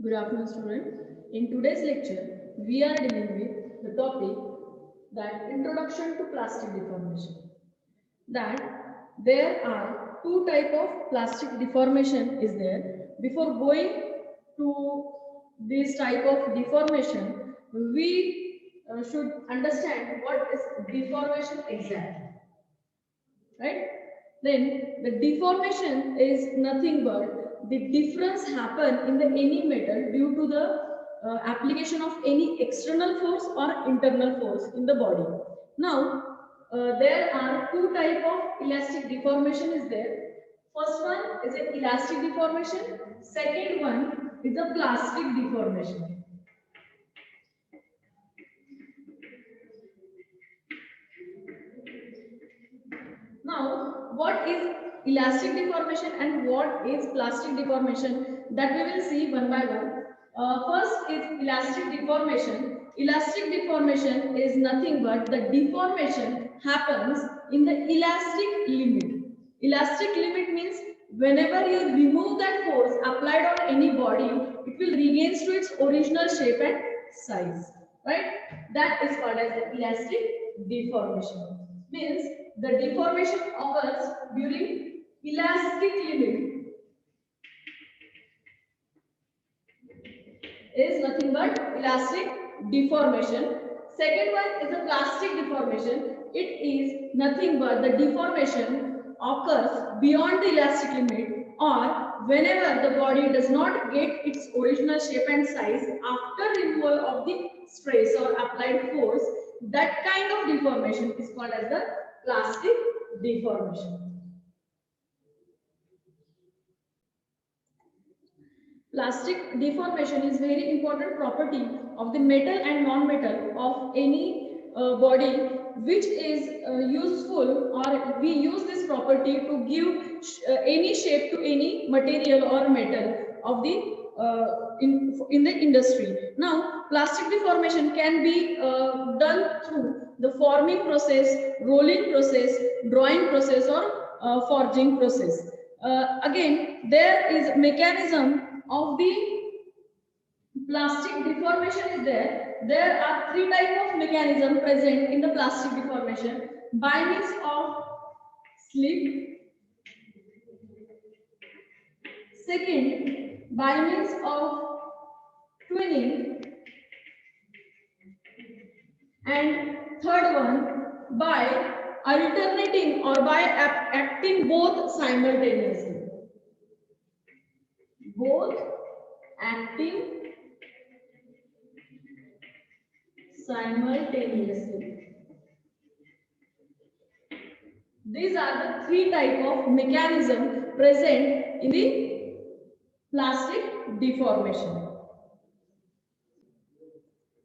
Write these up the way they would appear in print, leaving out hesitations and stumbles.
Good afternoon, students. In today's lecture, we are dealing with the topic that Introduction to Plastic Deformation. That there are two type of plastic deformation is there. Before going to this type of deformation, we should understand what is deformation exactly, right? Then the deformation is nothing but the difference happen in the any metal due to the application of any external force or internal force in the body. Now there are two type of elastic deformation is there. First one is an elastic deformation. Second one is a plastic deformation. Now, what is elastic deformation and what is plastic deformation, that we will see one by one. First is elastic deformation. Elastic deformation is nothing but the deformation happens in the elastic limit. Elastic limit means whenever you remove that force applied on any body, it will regains to its original shape and size, right? That is called as the elastic deformation. Means the deformation occurs during elastic limit is nothing but elastic deformation. Second one is a plastic deformation. It is nothing but the deformation occurs beyond the elastic limit or whenever the body does not get its original shape and size after removal of the stress or applied force. That kind of deformation is called as the plastic deformation. Plastic deformation is very important property of the metal and non-metal of any body, which is useful, or we use this property to give any shape to any material or metal of the in the industry. Now, plastic deformation can be done through the forming process, rolling process, drawing process, or forging process. Again, there is mechanism of the plastic deformation is there. There are three types of mechanism present in the plastic deformation. By means of slip. Second, by means of twinning. And third one, by alternating or by acting both simultaneously. Both acting simultaneously. These are the three types of mechanism present in the plastic deformation.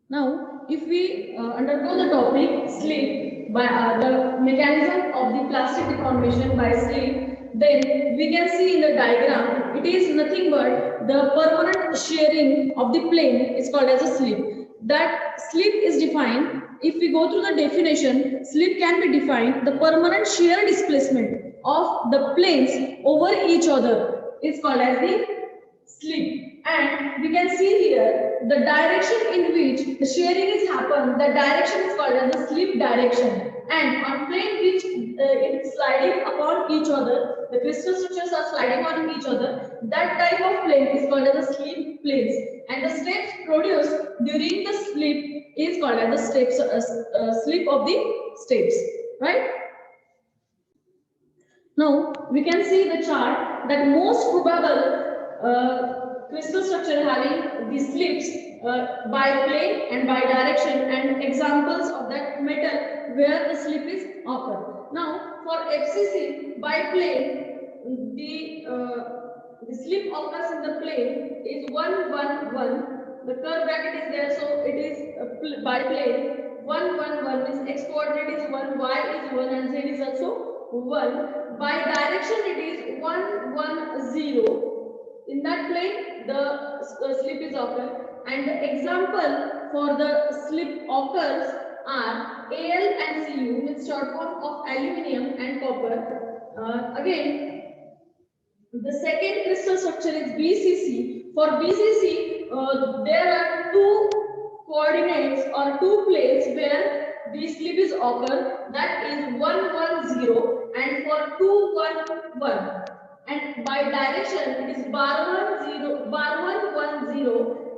Now, if we undergo the topic slip by the mechanism of the plastic deformation by slip, then we can see in the diagram it is nothing but the permanent shearing of the plane is called as a slip. That slip is defined. If we go through the definition, slip can be defined the permanent shear displacement of the planes over each other is called as the slip. And we can see here the direction in which the shearing is happened, the direction is called as the slip direction. And on plane which it is sliding upon each other, the crystal structures are sliding on each other, that type of plane is called as the slip planes. And the steps produced during the slip is called as the steps, slip of the steps, right? Now we can see the chart that most probable crystal structure having the slips by plane and by direction, and examples of that metal where the slip is occur. Now for FCC by plane, the slip occurs in the plane is 1 1 1. The curve bracket is there, so it is by plane. 1 1 1 is x coordinate is 1, y is 1, and z is also 1. By direction it is 1 1 0. In that plane, the slip is occur, and the example for the slip occurs are Al and Cu, with short form of aluminium and copper. Again, the second crystal structure is BCC. For BCC, there are two coordinates or two places where the slip is occur, that is 110 and for 211, and by direction it is bar 110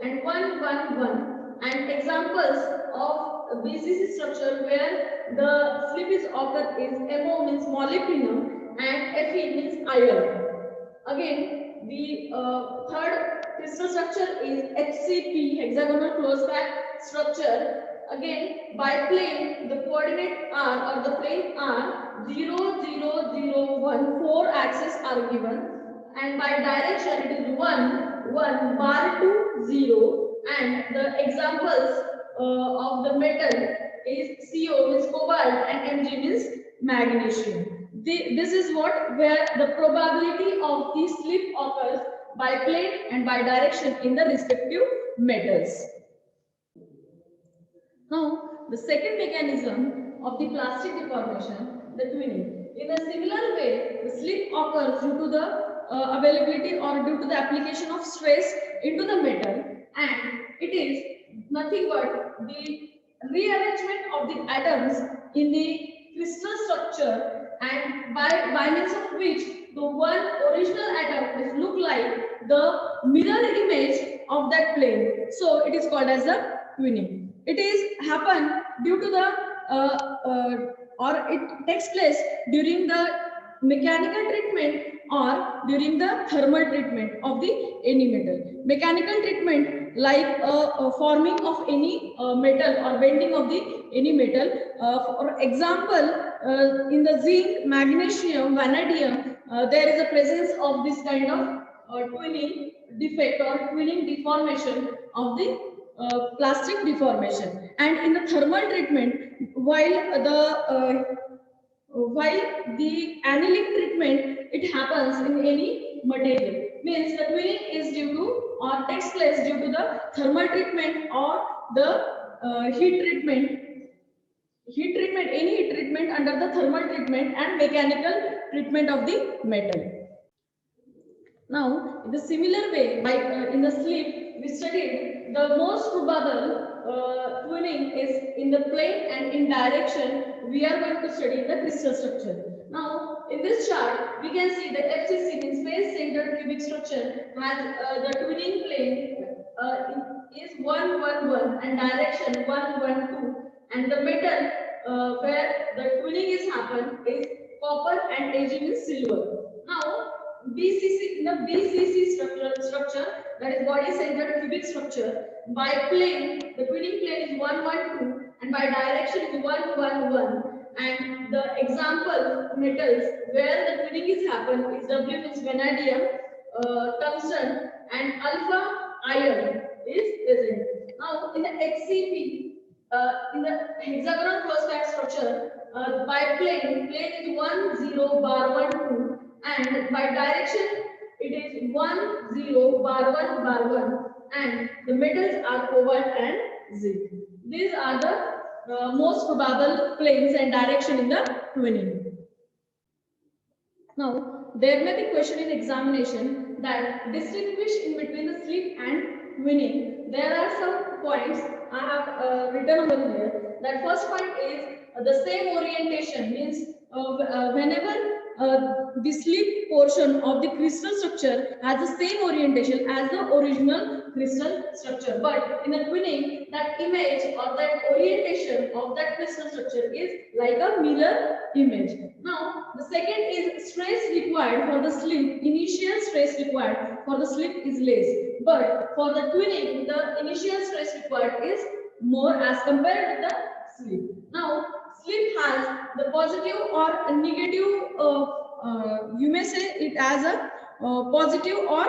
and 111, and examples of BCC structure where the slip is occur is MO means molybdenum and Fe means iron. Again, the third crystal structure is HCP, hexagonal closed pack structure. Again, by plane, the coordinate R or the plane R 0, 0, 0, 1, 4 axes are given, and by direction it is 1, 1, bar 2, 0, and the examples of the metal is CO means cobalt and Mg means magnesium. This is what where the probability of the slip occurs by plane and by direction in the respective metals. Now, the second mechanism of the plastic deformation, the twinning. In a similar way, the slip occurs due to the availability or due to the application of stress into the metal, and it is nothing but the rearrangement of the atoms in the crystal structure, and by means of which the one original atom is look like the mirror image of that plane. So it is called as the twinning. It is happen due to the or it takes place during the mechanical treatment or during the thermal treatment of the any metal. Mechanical treatment like forming of any metal or bending of the any metal. For example, in the zinc, magnesium, vanadium, there is a presence of this kind of twinning defect or twinning deformation of the plastic deformation. And in the thermal treatment, while the annealing treatment, it happens in any material. Means the twinning is due to or takes place due to the thermal treatment or the heat treatment. Any heat treatment under the thermal treatment and mechanical treatment of the metal. Now, in the similar way, by in the slip, we studied the most probable twinning is in the plane and in direction. We are going to study the crystal structure. Now, in this chart, we can see the FCC means face-centered cubic structure has the twinning plane is 111 and direction 112, and the metal where the twinning is happen is copper and Ag means silver. Now, BCC, in the BCC structure, that is body centered cubic structure, by plane, the twinning plane is 112 and by direction is 111, and the example metals where the twinning is happen is W means vanadium, tungsten and alpha iron is present. Now in the HCP, in the hexagonal closed pack structure, by plane is 10 bar 12, and by direction it is 10 bar 1 bar 1, and the metals are cobalt and zinc. These are the most probable planes and direction in the twinning. Now, there may be question in examination that distinguish in between the slip and twinning. There are some points I have written over here. That first point is the same orientation, means whenever the slip portion of the crystal structure has the same orientation as the original crystal structure, but in the twinning, that image or that orientation of that crystal structure is like a mirror image. Now, the second is stress required for the slip. Initial stress required for the slip is less, but for the twinning, the initial stress required is more as compared with the slip. Now, slip has the positive or negative, you may say it as a positive or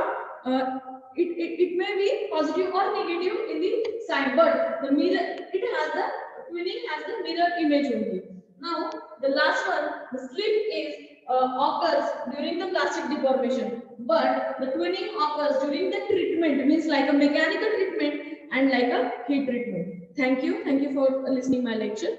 it may be positive or negative in the side, but the mirror, it has the twinning has the mirror image only. Now, the last one, the slip is occurs during the plastic deformation, but the twinning occurs during the treatment, means like a mechanical treatment and like a heat treatment. Thank you for listening my lecture.